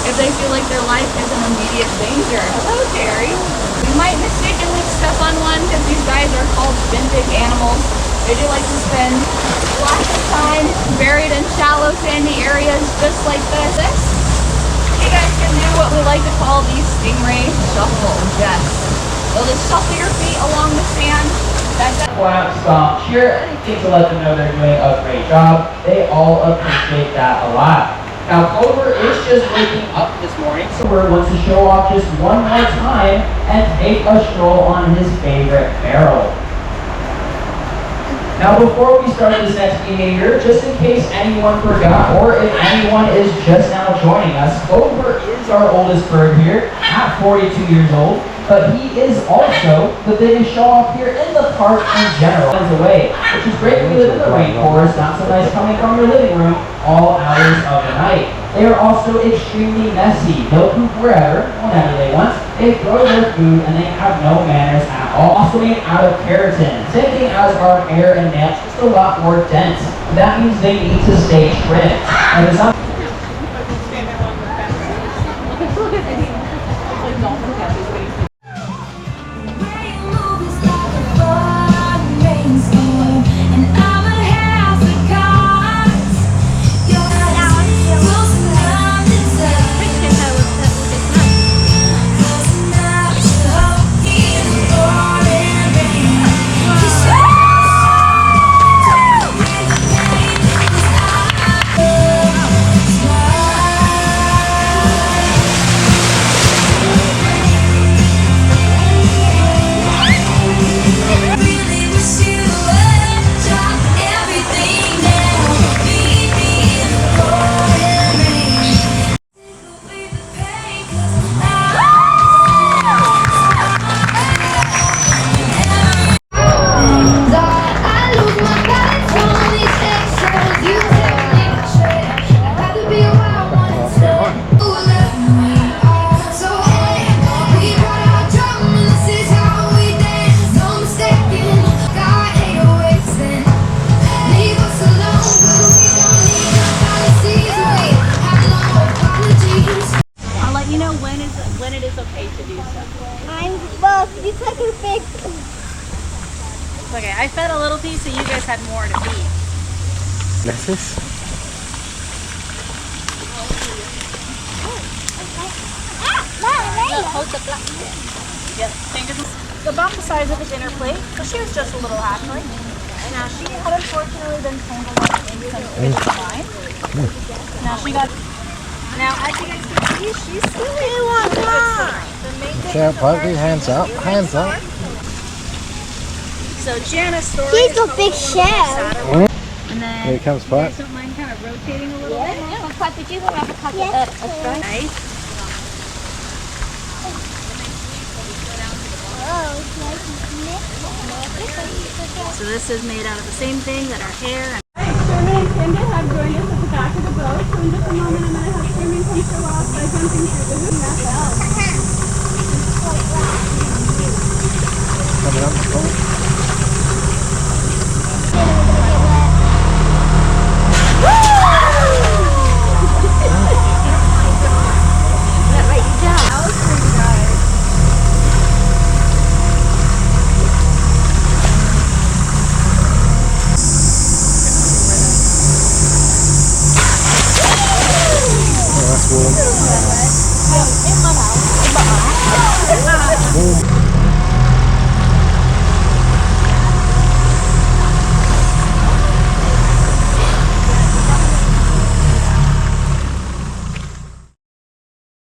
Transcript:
if they feel like their life is in immediate danger. Hello, Terry. You might mistakenly step on one because these guys are called vintage animals. They do like to spend lots of time buried in shallow, sandy areas just like this. You guys can do what we like to call the stingray shuffle. Yes. They'll just shuffle your feet along the sand. Clap, stomp, cheer, anything to let them know they're doing a great job. They all appreciate that a lot. Now, Clover is just waking up this morning, so Clover wants to show off just one more time and take a stroll on his favorite barrel. Now, before we start this next behavior, just in case anyone forgot, or if anyone is just now joining us, Clover is our oldest bird here at 42 years old. But he is also the biggest show-off here in the park in general. Away, which is great when you live in the rainforest, not so nice coming from your living room all hours of the night. They are also extremely messy. They'll poop wherever, whenever they want. They throw their food and they have no manners at all. Also made out of keratin. Same thing as our hair and nails, just a lot more dense. That means they need to stay trimmed. And it's not when it is okay to do so. You took your big. It's okay. I fed a little piece so you guys had more to feed. Gracias. Hold the black. Yes, fingers. About the size of a dinner plate, so she was just a little hatchling. Now she had unfortunately been tangled up in some fish line. Now she got. Now, as you guys can see, she's still in good story. The main thing Shout Parky, hands up, hands up. So Jana's story She's is a big shell. And then Here comes you Pat. guys don't mind kind of rotating a little bit? Yeah. Pat, did you have a cup Nice. So this is made out of the same thing that our hair and Sherman and Cindy have joined us at the back of the boat, so in just a moment I'm going to have Sherman come show off by jumping through the hoop and that's all. Coming up,